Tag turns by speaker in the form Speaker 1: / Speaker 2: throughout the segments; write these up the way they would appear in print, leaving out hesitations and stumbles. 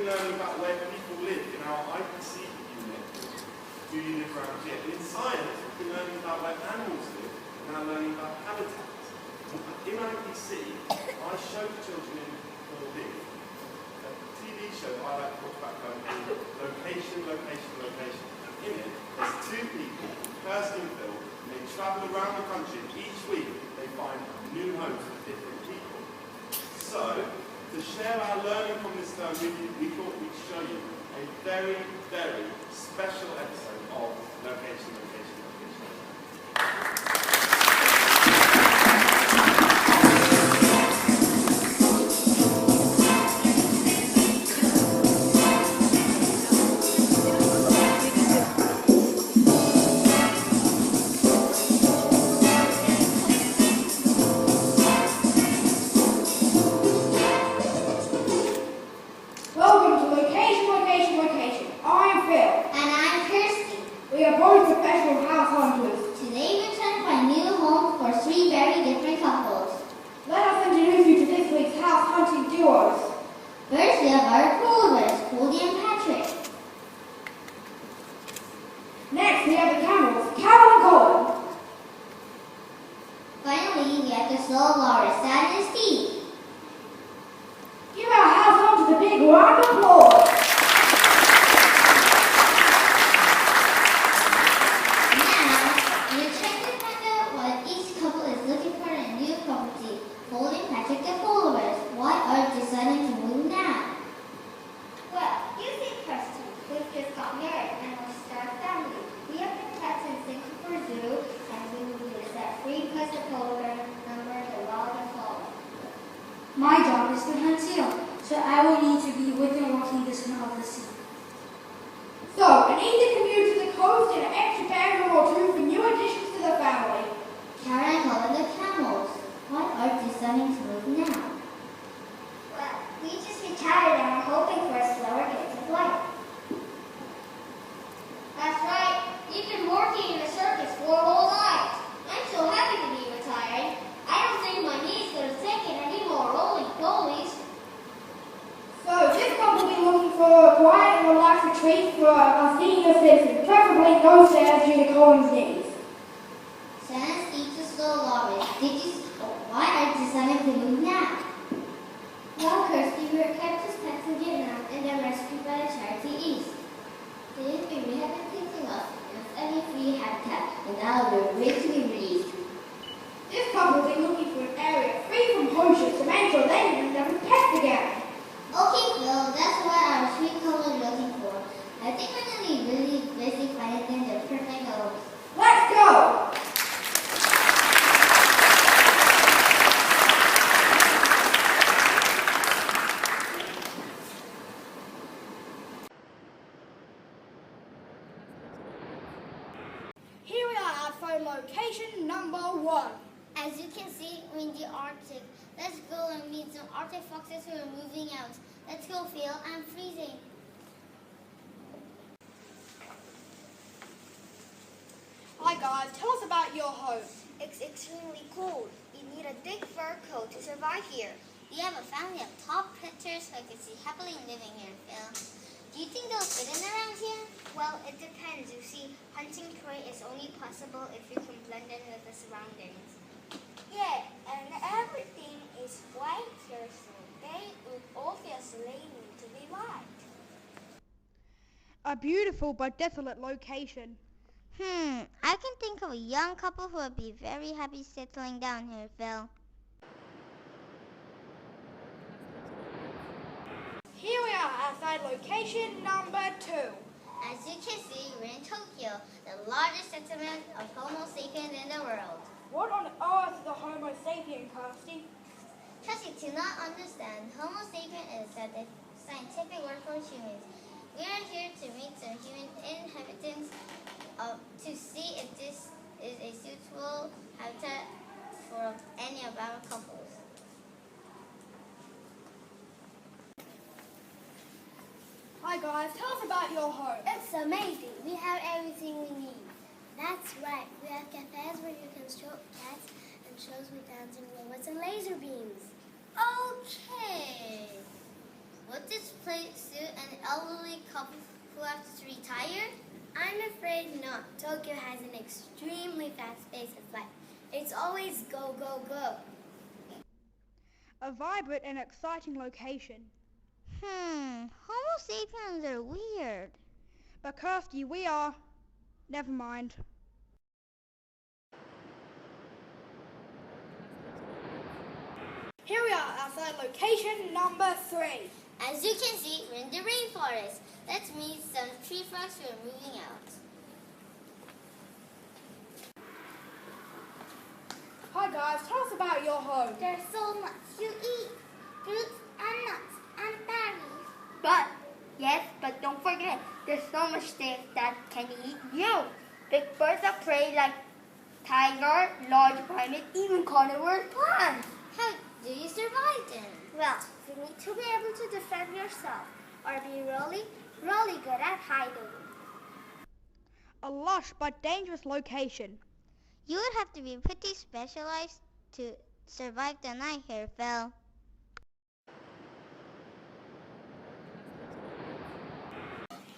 Speaker 1: learning about where people live in our IPC unit. Do you live around here? In science, we've been learning about where animals live, and now learning about habitats. In IPC, I showed children in 4V's a TV show that I like to talk about called Location, Location, Location. In it, there's two people, Kirsty and Phil, and they travel around the country, and each week they find new homes for different people. So, to share our learning from this term with you, we thought we'd show you a very, very special episode of Location, Location, Location.
Speaker 2: My job is to hunt seal, so I will need to be within walking distance of the sea.
Speaker 3: So, an easy commute to the coast and an extra bedroom or two for new additions to the family.
Speaker 4: Kara and Colin the camels. Why are you deciding to move now?
Speaker 5: Well, we just retired and are hoping for a slower pace of life. That's right. We've been working in the circus for our whole lives. I'm so happy to be retired. I don't think my knee's going to take it anymore. Roly-polies.
Speaker 3: So, this couple will be looking for a quiet and relaxed retreat for a senior citizen, preferably no stairs due to Colin's knees.
Speaker 4: Sans eat the slow lorry. Why are you deciding to move now?
Speaker 5: Well, Kirsty, we were kept as pets in Vietnam and then rescued by the charity East.
Speaker 4: We have been thinking of any free habitat, and now we're ready to be released.
Speaker 3: This couple will be looking for an area free from poachers to make sure they can never pets again.
Speaker 4: Okay, Phil, that's what our sweet couple is looking for. I think we're going to be really busy finding the perfect homes.
Speaker 3: Let's go! Here we are for location number 1.
Speaker 5: As you can see, we're in the Arctic. Let's go and meet some Arctic foxes who are moving out. Let's go, Phil. I'm freezing.
Speaker 3: Hi guys, tell us about your home.
Speaker 5: It's extremely cold. You need a thick fur coat to survive here. We have a family of top hunters who can see happily living here, Phil. Do you think they'll fit in around here? Well, it depends. You see, hunting prey is only possible if you can blend in with the surroundings. Yeah, and everything is white here, so they would obviously need to be white.
Speaker 3: A beautiful but desolate location.
Speaker 5: I can think of a young couple who would be very happy settling down here, Phil.
Speaker 3: Here we are outside location number 2.
Speaker 5: As you can see, we're in Tokyo, the largest settlement of Homo sapiens in the world.
Speaker 3: What on earth is a Homo sapien, Kirsty?
Speaker 5: Because you do not understand, Homo sapien is the scientific word for humans. We are here to meet some human inhabitants to see if this is a suitable habitat for any of our couples.
Speaker 3: Hi guys, tell us about your home.
Speaker 5: It's amazing. We have everything we need. That's right. We have cafes where you can stroke cats and shows with dancing robots and laser beams. Okay. Would this place suit an elderly couple who have to retire?
Speaker 6: I'm afraid not. Tokyo has an extremely fast pace of life. It's always go, go, go.
Speaker 3: A vibrant and exciting location.
Speaker 5: Homo sapiens are weird.
Speaker 3: But Kirsty, we are... Never mind.
Speaker 6: Here we are outside location number 3.
Speaker 5: As you can see, we're in the rainforest. That means some tree frogs are moving out.
Speaker 3: Hi guys, tell us about your home.
Speaker 5: There's so much to eat. Fruits and nuts and berries.
Speaker 6: But don't forget, there's so much things that can eat you. Big birds of prey like tiger, large primates, even carnivore plants.
Speaker 5: How do you survive then?
Speaker 6: Well, you need to be able to defend yourself or be really, really good at hiding.
Speaker 3: A lush but dangerous location.
Speaker 5: You would have to be pretty specialized to survive the night here, Phil.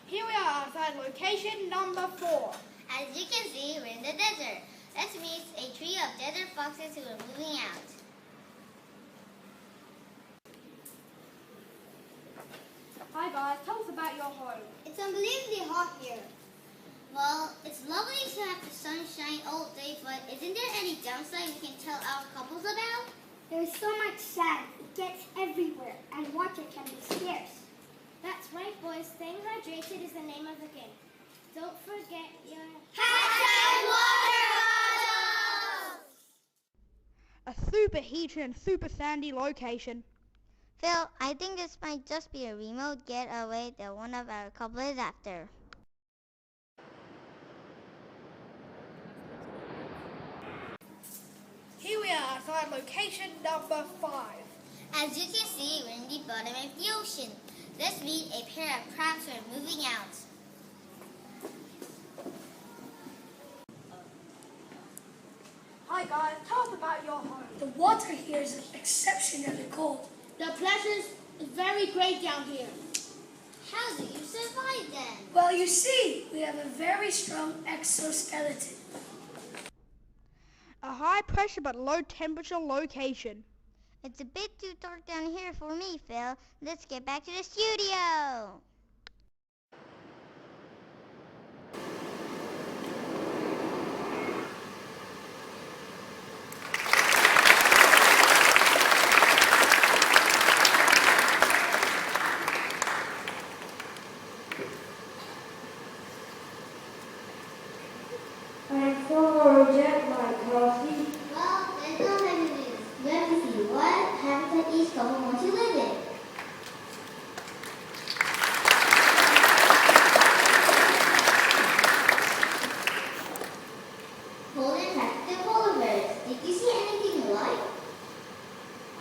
Speaker 3: Here we are outside location number 4.
Speaker 5: As you can see, we're in the desert. That means a tree of desert foxes who are moving out.
Speaker 3: Hi guys, tell us about your home.
Speaker 5: It's unbelievably hot here. Well, it's lovely to have the sunshine all day, but isn't there any downside we can tell our couples about?
Speaker 6: There's so much sand. It gets everywhere, and water can be scarce. That's right, boys. Staying hydrated is the name of the game. Don't forget your...
Speaker 3: A super heated and super sandy location.
Speaker 5: Phil, I think this might just be a remote getaway that one of our couple is after.
Speaker 3: Here we are outside location number 5.
Speaker 5: As you can see, we're in the bottom of the ocean. This means a pair of crabs are moving out.
Speaker 3: Hi guys, tell us about your home.
Speaker 2: The water here is exceptionally cold.
Speaker 6: The pleasure is very great down here.
Speaker 5: How do you survive then?
Speaker 2: Well, you see, we have a very strong exoskeleton.
Speaker 3: A high pressure but low temperature location.
Speaker 5: It's a bit too dark down here for me, Phil. Let's get back to the studio.
Speaker 3: I'm so jet lag, Kelsey.
Speaker 5: Well, there's no time to lose. You have to see what habitat each couple wants to live in. Polar and Arctic polar bears. Did you see anything you like?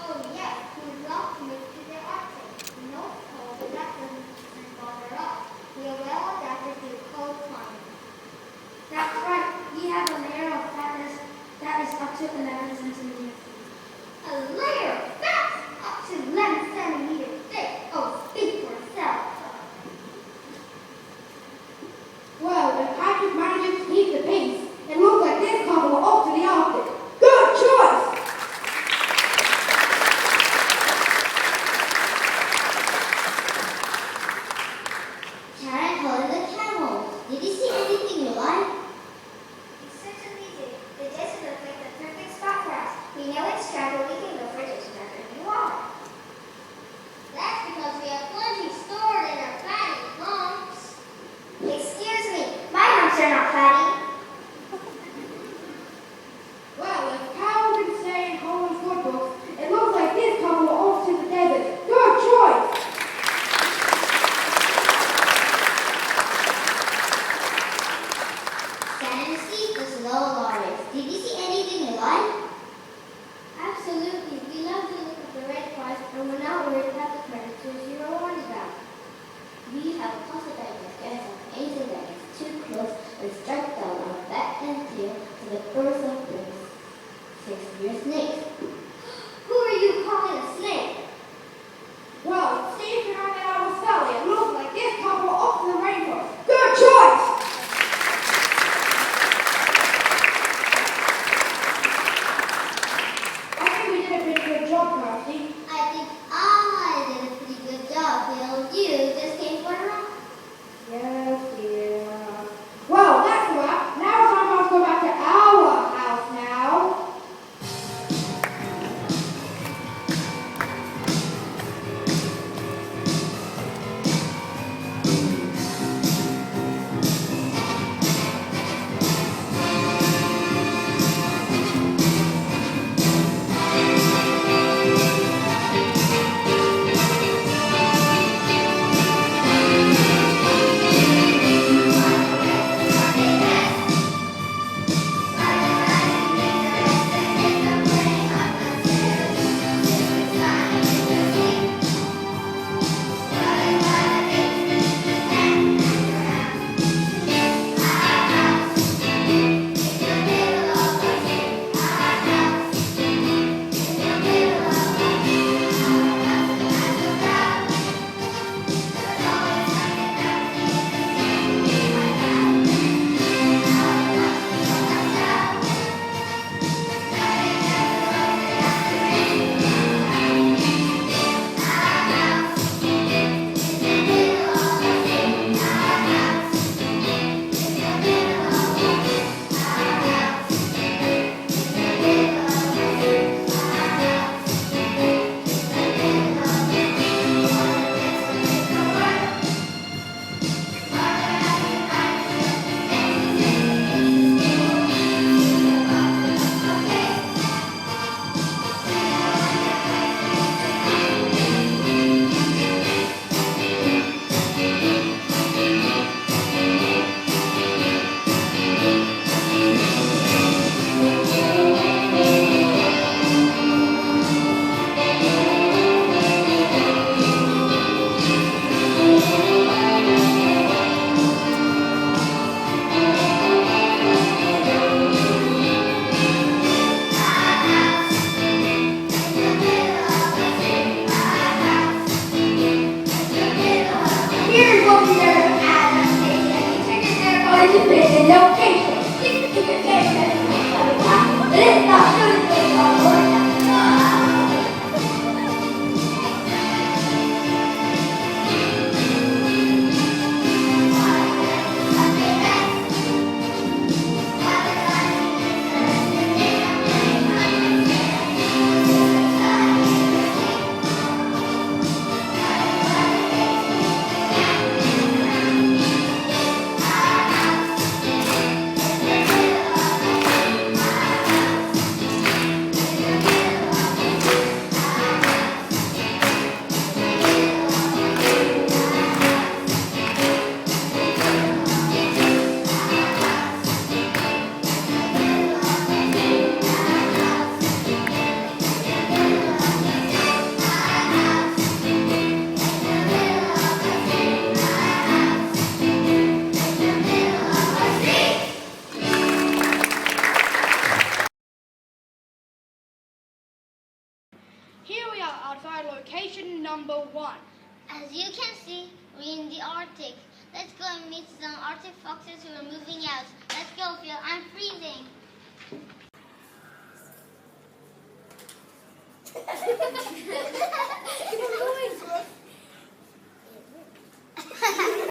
Speaker 6: Oh yes, we love to move to the Arctic. No cold, but that doesn't bother us. We are well adapted to cold climate.
Speaker 2: That's right, we have a layer of fatness that is up to 11 centimeters.
Speaker 6: A layer of fat up to 11 centimeters thick. Oh, speak for itself.
Speaker 3: Well, if Patrick manages to keep the pace, it looks like this couple are off to the Arctic. Good choice!
Speaker 5: Karen called the camels. Did you see anything you like?
Speaker 6: We certainly did. The desert looks like the perfect spot for us. We know it's dry, but we can go for just wherever you are.
Speaker 5: That's because we have plenty stored in our fatty lumps.
Speaker 6: Excuse me, my humps are not fatty.
Speaker 3: Well, if Kyle can stay in home and good books, it looks like this couple are off to the desert. Good choice!
Speaker 5: Stand and see the slow waters. Did you see anything you like?
Speaker 6: Absolutely. We love to look at the red cars, and we're not worried about the predators you were warned about.
Speaker 5: We have classified the scarce of anything that gets too close and strike down our back and tail to the birds of prey. 6-year snakes.
Speaker 6: Who are you calling a snake?
Speaker 3: Well, Steve and I
Speaker 2: find your vision location. This is your favorite. It's not good to be on board.
Speaker 3: Here we are outside location number 1.
Speaker 5: As you can see, we're in the Arctic. Let's go and meet some Arctic foxes who are moving out. Let's go, Phil. I'm freezing.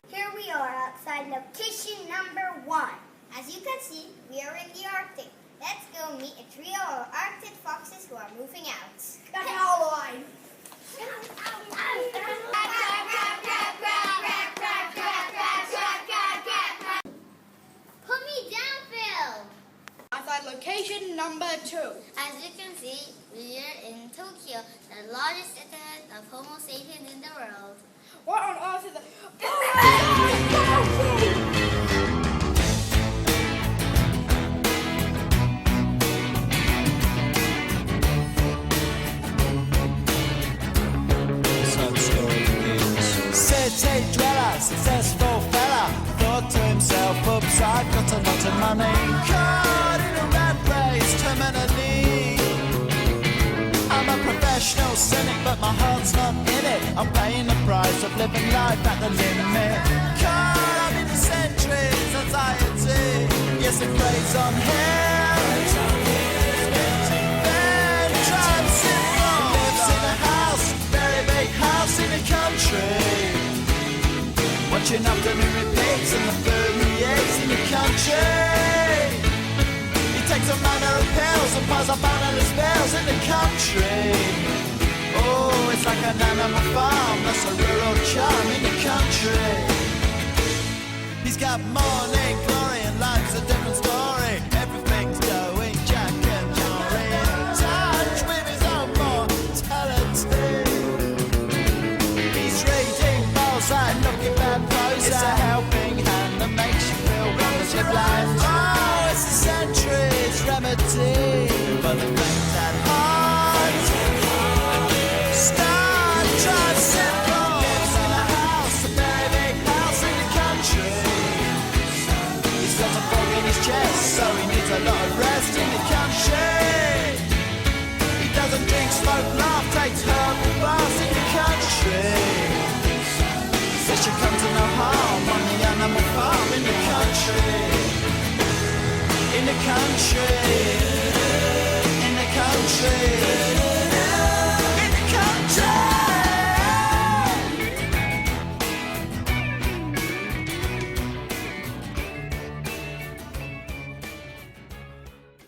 Speaker 5: Here we are outside location number 1. As you can see, we are in the Arctic. Let's go meet a trio of Arctic foxes who are moving out.
Speaker 3: That's all line.
Speaker 5: Put me down, Phil.
Speaker 3: Outside location number 2.
Speaker 5: As you can see, we are in Tokyo, the largest city of Homo sapiens in the world.
Speaker 3: What on earth is it?
Speaker 7: City dweller, successful fella, thought to himself, oops, I've got a lot of money. Caught in a rat race, terminally. I'm a professional cynic, but my heart's not in it. I'm paying the price of living life at the limit. Caught up in the centuries, anxiety. Yes, it preys on him. Then drives simple. Lives in a house, very big house in the country. Watching afternoon repeats and the food he eats in the country. He takes a manner of pills and piles up analyst bills in the country. Oh, it's like an animal farm, that's a rural charm in the country. He's got morning glory and life's a different story. Everything's going Jack and Jory. In touch with his own mortality. He's reading Balzac, looking bad pose. It's a helping hand that makes you feel wonderfully blind. Oh, it's a century's remedy for the things at heart. Star drives simple. Lives in a house, a very big house in the country. He's got a fog in his chest, so he needs a lot of rest in the country. He doesn't drink, smoke, laugh, takes herbal baths in the country. Says you come to no harm on the animal farm in the country. In the country.